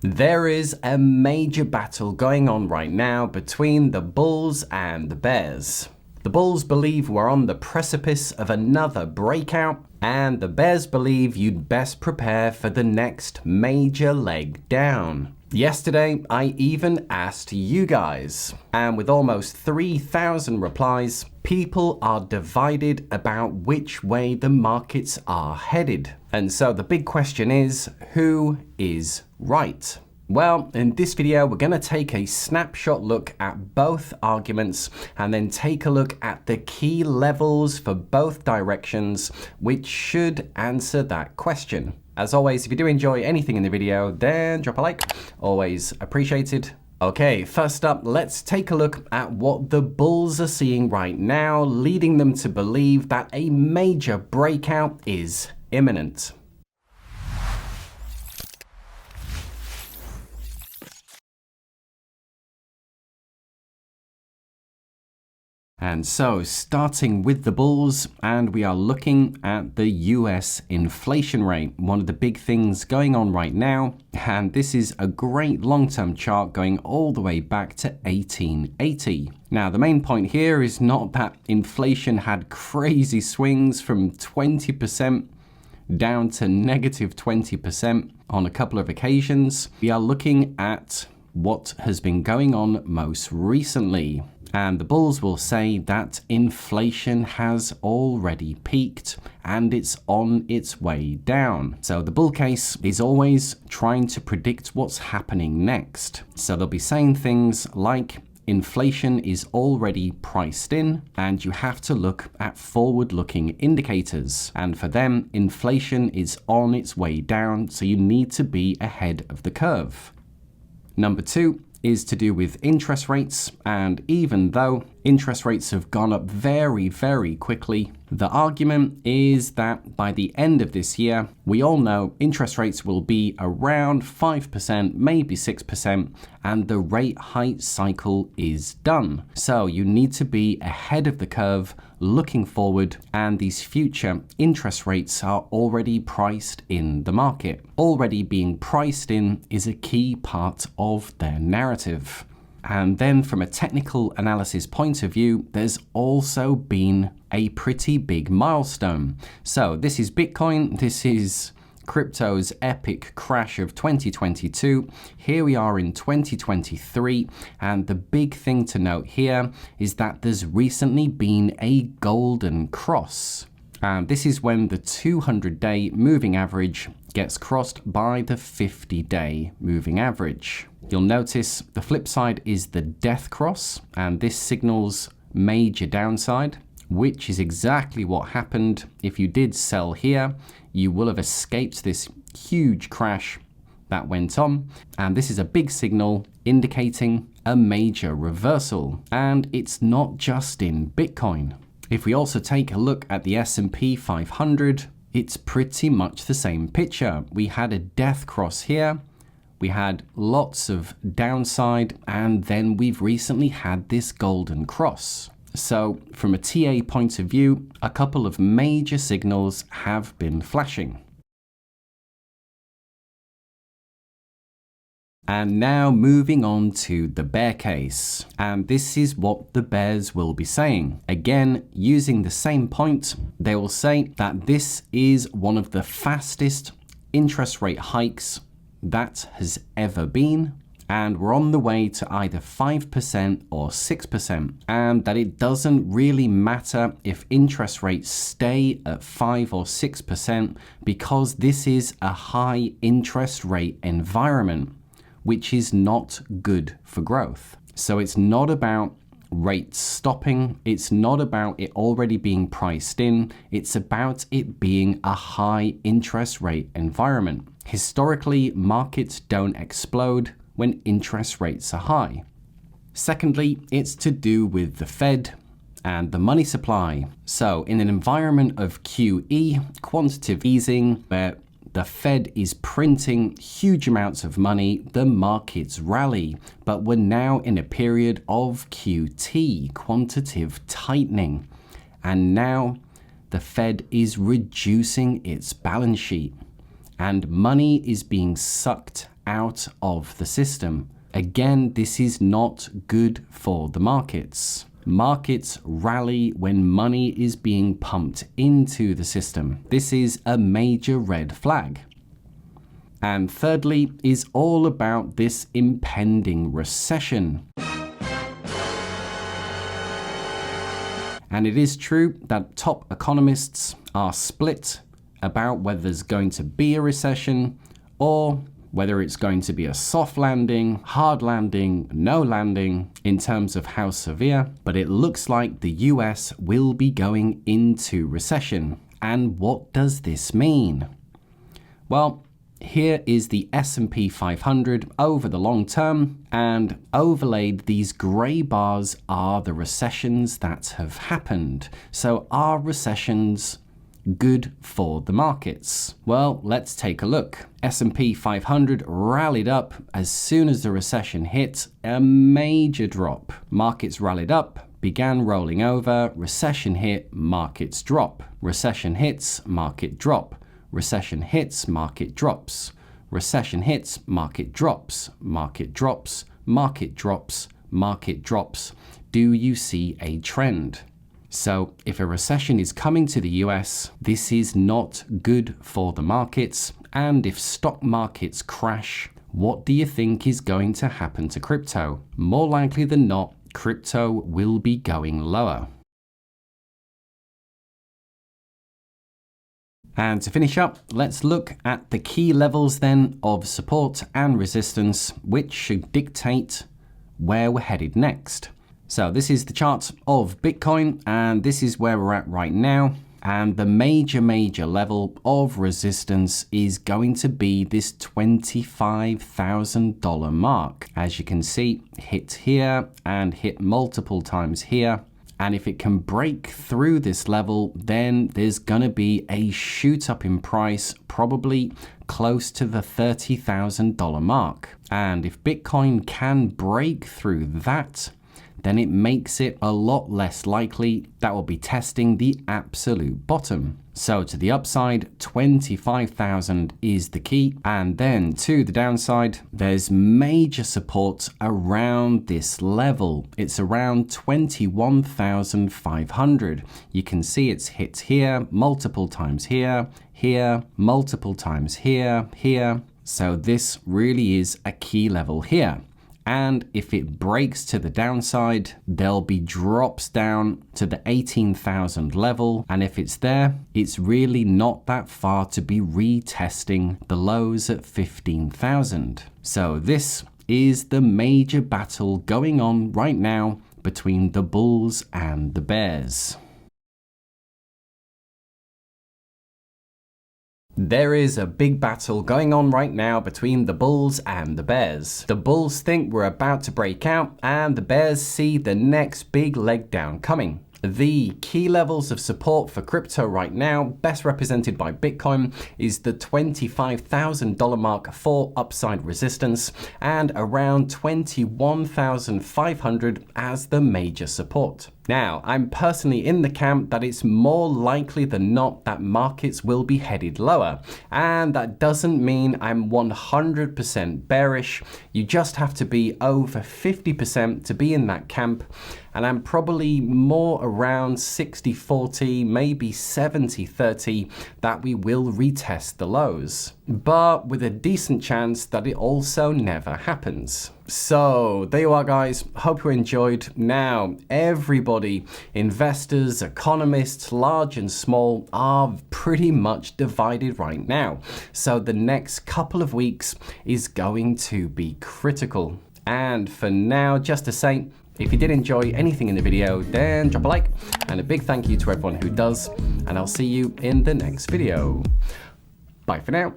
There is a major battle going on right now between the bulls and the bears. The bulls believe we're on the precipice of another breakout, and the bears believe you'd best prepare for the next major leg down. Yesterday, I even asked you guys, and with almost 3,000 replies, people are divided about which way the markets are headed. And so the big question is, who is right? Well, in this video, we're going to take a snapshot look at both arguments and then take a look at the key levels for both directions, which should answer that question. As always, if you do enjoy anything in the video, then drop a like, always appreciated. Okay, first up, let's take a look at what the bulls are seeing right now, leading them to believe that a major breakout is imminent. And so, starting with the bulls, and we are looking at the US inflation rate, one of the big things going on right now. And this is a great long-term chart going all the way back to 1880. Now, the main point here is not that inflation had crazy swings from 20% down to negative 20% on a couple of occasions. We are looking at what has been going on most recently. And the bulls will say that inflation has already peaked and it's on its way down. So the bull case is always trying to predict what's happening next. So they'll be saying things like inflation is already priced in and you have to look at forward-looking indicators. And for them, inflation is on its way down, so you need to be ahead of the curve. Number two is to do with interest rates, and even though interest rates have gone up very, very quickly, the argument is that by the end of this year, we all know interest rates will be around 5%, maybe 6%, and the rate hike cycle is done. So you need to be ahead of the curve, looking forward, and these future interest rates are already priced in the market. Already being priced in is a key part of their narrative. And then from a technical analysis point of view, there's also been a pretty big milestone. So this is Bitcoin, this is crypto's epic crash of 2022. Here we are in 2023, and the big thing to note here is that there's recently been a golden cross. And this is when the 200-day moving average gets crossed by the 50-day moving average. You'll notice the flip side is the death cross, and this signals major downside, which is exactly what happened. If you did sell here, you will have escaped this huge crash that went on. And this is a big signal indicating a major reversal. And it's not just in Bitcoin. If we also take a look at the S&P 500, it's pretty much the same picture. We had a death cross here. We had lots of downside, and then we've recently had this golden cross. So from a TA point of view, a couple of major signals have been flashing. And now moving on to the bear case. And this is what the bears will be saying. Again, using the same point, they will say that this is one of the fastest interest rate hikes that has ever been. And we're on the way to either 5% or 6%, and that it doesn't really matter if interest rates stay at 5 or 6% because this is a high interest rate environment, which is not good for growth. So it's not about rates stopping, it's not about it already being priced in, it's about it being a high interest rate environment. Historically, markets don't explode when interest rates are high. Secondly, it's to do with the Fed and the money supply. So in an environment of QE, quantitative easing, where the Fed is printing huge amounts of money, the markets rally. But we're now in a period of QT, quantitative tightening. And now the Fed is reducing its balance sheet. And money is being sucked out of the system. Again, this is not good for the markets. Markets rally when money is being pumped into the system. This is a major red flag. And thirdly is all about this impending recession. And it is true that top economists are split about whether there's going to be a recession or whether it's going to be a soft landing, hard landing, no landing in terms of how severe. But it looks like the US will be going into recession. And what does this mean? Well, here is the S&P 500 over the long term, and overlaid these gray bars are the recessions that have happened. So are recessions good for the markets? Well, let's take a look. S&P 500 rallied up as soon as the recession hit, a major drop. Markets rallied up, began rolling over, recession hit, markets drop. Recession hits, market drop. Recession hits, market drops. Recession hits, market drops. Market drops, market drops, market drops. Do you see a trend? So if a recession is coming to the US, this is not good for the markets. And if stock markets crash, what do you think is going to happen to crypto? More likely than not, crypto will be going lower. And to finish up, let's look at the key levels then of support and resistance, which should dictate where we're headed next. So this is the chart of Bitcoin, and this is where we're at right now. And the major level of resistance is going to be this $25,000 mark. As you can see, hit here and hit multiple times here. And if it can break through this level, then there's going to be a shoot up in price, probably close to the $30,000 mark. And if Bitcoin can break through that, then it makes it a lot less likely that we'll be testing the absolute bottom. So to the upside, 25,000 is the key. And then to the downside, there's major support around this level. It's around 21,500. You can see it's hit here, multiple times here, here, multiple times here, here. So this really is a key level here. And if it breaks to the downside, there'll be drops down to the 18,000 level. And if it's there, it's really not that far to be retesting the lows at 15,000. So this is the major battle going on right now between the bulls and the bears. There is a big battle going on right now between the bulls and the bears. The bulls think we're about to break out, and the bears see the next big leg down coming. The key levels of support for crypto right now, best represented by Bitcoin, is the $25,000 mark for upside resistance and around 21,500 as the major support. Now, I'm personally in the camp that it's more likely than not that markets will be headed lower. And that doesn't mean I'm 100% bearish. You just have to be over 50% to be in that camp. And I'm probably more around 60-40, maybe 70-30 that we will retest the lows. But with a decent chance that it also never happens. So there you are, guys. Hope you enjoyed. Now, everybody, investors, economists, large and small, are pretty much divided right now. So the next couple of weeks is going to be critical. And for now, just to say, if you did enjoy anything in the video, then drop a like, and a big thank you to everyone who does, and I'll see you in the next video. Bye for now.